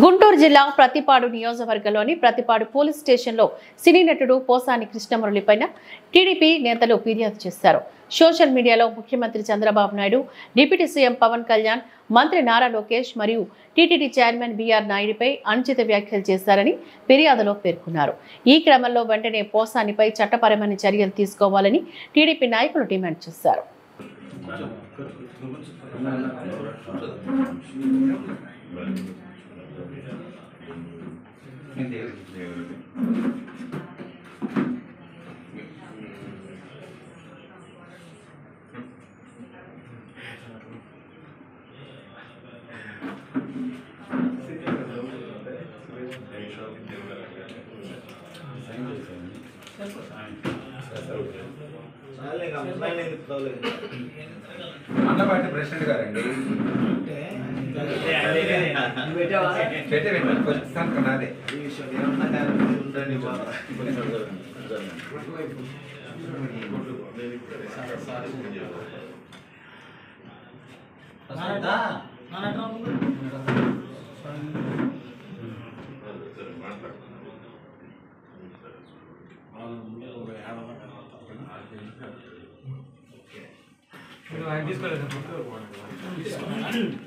గుంటూరు జిల్లా ప్రతిపాడు నియోజకవర్గంలోని ప్రతిపాడు పోలీస్ స్టేషన్లో సినీ నటుడు పోసాని కృష్ణమురళిపైన టీడీపీ నేతలు ఫిర్యాదు చేశారు. సోషల్ మీడియాలో ముఖ్యమంత్రి చంద్రబాబు నాయుడు, డిప్యూటీ సీఎం పవన్ కళ్యాణ్, మంత్రి నారా లోకేష్ మరియు టీటీడీ చైర్మన్ బీఆర్ నాయుడుపై అనుచిత వ్యాఖ్యలు చేశారని ఫిర్యాదులో పేర్కొన్నారు. ఈ క్రమంలో వెంటనే పోసానిపై చట్టపరమైన చర్యలు తీసుకోవాలని టీడీపీ నాయకులు డిమాండ్ చేశారు. అన్నపాటి ప్రెసిడెంట్ గారండి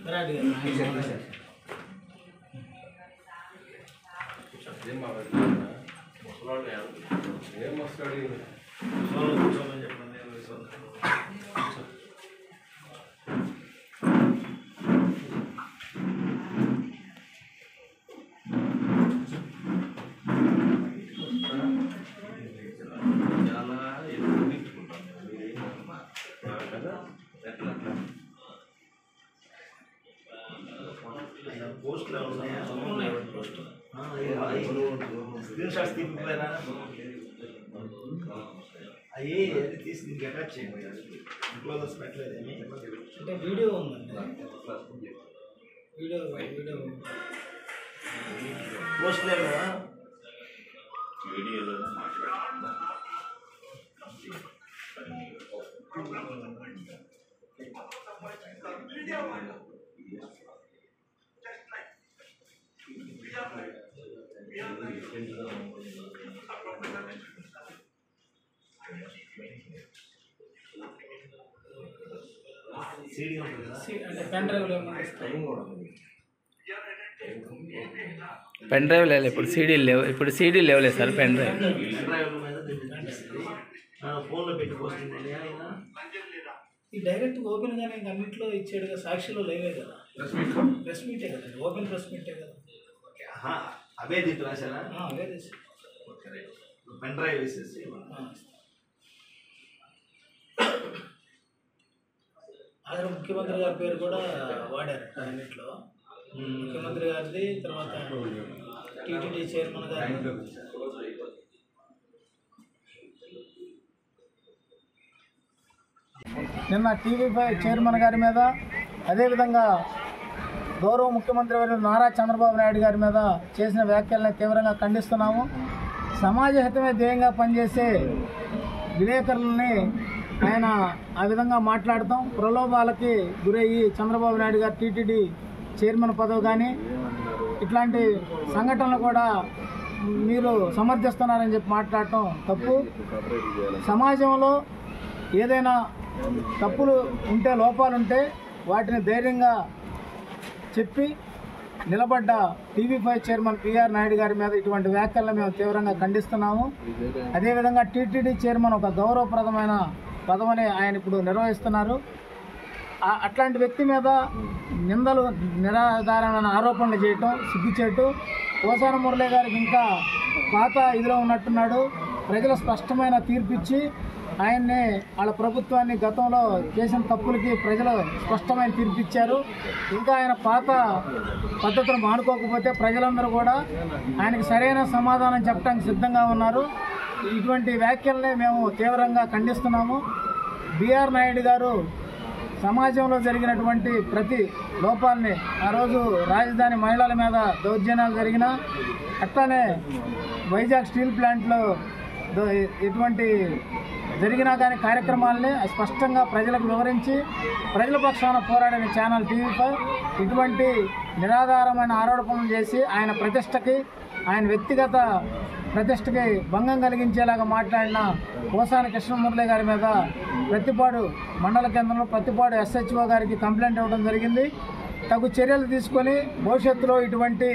నాదే అయ్యి తీసి దీనికి అటాచ్ చేయండి. ఇంట్లో పెట్టలేదేమి అంటే వీడియో ఉందండి. వీడియో పోస్ట్ లేదా వీడియోలో పెన్ డ్రైవ్ లేదు, ఇప్పుడు సీడీలు లేవు. ఇప్పుడు సీడీలు లేవులేదు సార్, పెన్ డ్రైవ్ ఫోన్లో పెట్టి పోస్తుంది. ఈ డైరెక్ట్ ఓపెన్ గానే అన్నింటిలో ఇచ్చాడుగా, సాక్షిలో లేవే కదా, ప్రెస్ మీటే కదా, ఓపెన్ ప్రెస్ మీటే కదా. అవే దీంట్లో రాశారా? అవే పెన్ డ్రైవ్ వేసేసి అదే ముఖ్యమంత్రి గారి పేరు కూడా వాడారు అన్నింటిలో. ముఖ్యమంత్రి గారిది, తర్వాత టీటీడీ చైర్మన్ గారి. నిన్న టీవీ5 చైర్మన్ గారి మీద, అదేవిధంగా గౌరవ ముఖ్యమంత్రి వర్యులు నారా చంద్రబాబు నాయుడు గారి మీద చేసిన వ్యాఖ్యలను తీవ్రంగా ఖండిస్తున్నాము. సమాజ హితమే ధ్యేయంగా పనిచేసే విలేకరులని ఆయన ఆ విధంగా మాట్లాడతాం, ప్రలోభాలకి గురయ్యి చంద్రబాబు నాయుడు గారు టీటీడీ చైర్మన్ పదవి కానీ ఇట్లాంటి సంఘటనలు కూడా మీరు సమర్థిస్తున్నారని చెప్పి మాట్లాడటం తప్పు. సమాజంలో ఏదైనా తప్పులు ఉంటే, లోపాలుంటే వాటిని ధైర్యంగా చెప్పి నిలబడ్డ టీవీ5 చైర్మన్ బీఆర్ నాయుడు గారి మీద ఇటువంటి వ్యాఖ్యలను మేము తీవ్రంగా ఖండిస్తున్నాము. అదేవిధంగా టీటీడీ చైర్మన్ ఒక గౌరవప్రదమైన పదవిని ఆయన ఇప్పుడు నిర్వహిస్తున్నారు. అట్లాంటి వ్యక్తి మీద నిందలు, నిరాధారమైన ఆరోపణలు చేయటం సిగ్గుచేటు. పోసాని మురళి గారికి ఇంకా పాత ఇదిలో ఉన్నట్టున్నాడు. ప్రజలు స్పష్టమైన తీర్పిచ్చి ఆయన్ని, వాళ్ళ ప్రభుత్వాన్ని గతంలో చేసిన తప్పులకి ప్రజలు స్పష్టమైన తీర్పిచ్చారు. ఇంకా ఆయన పాత పద్ధతులు మానుకోకపోతే ప్రజలందరూ కూడా ఆయనకు సరైన సమాధానం చెప్పడానికి సిద్ధంగా ఉన్నారు. ఇటువంటి వ్యాఖ్యల్ని మేము తీవ్రంగా ఖండిస్తున్నాము. బీఆర్ నాయుడు గారు సమాజంలో జరిగినటువంటి ప్రతి లోపాలని, ఆ రోజు రాజధాని మహిళల మీద దౌర్జన్యాలు జరిగినా, అట్లానే వైజాగ్ స్టీల్ ప్లాంట్లో ఎటువంటి జరిగినా కానీ కార్యక్రమాలని స్పష్టంగా ప్రజలకు వివరించి ప్రజల పక్షాన పోరాడిన ఛానల్ టీవీ5 ఇటువంటి నిరాధారమైన ఆరోపణలు చేసి ఆయన ప్రతిష్టకి, ఆయన వ్యక్తిగత ప్రతిష్టకి భంగం కలిగించేలాగా మాట్లాడిన పోసాని కృష్ణమురళి గారి మీద ప్రతిపాడు మండల కేంద్రంలో ప్రతిపాడు SHO గారికి కంప్లైంట్ ఇవ్వడం జరిగింది. తగు చర్యలు తీసుకొని భవిష్యత్తులో ఇటువంటి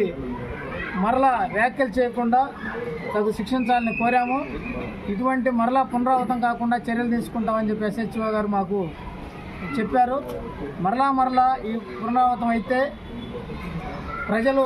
మరలా వ్యాఖ్యలు చేయకుండా తగు శిక్షించాలని కోరాము. ఇటువంటి మరలా పునరావృతం కాకుండా చర్యలు తీసుకుంటామని చెప్పి SHO గారు మాకు చెప్పారు. మరలా ఈ పునరావృతం అయితే ప్రజలు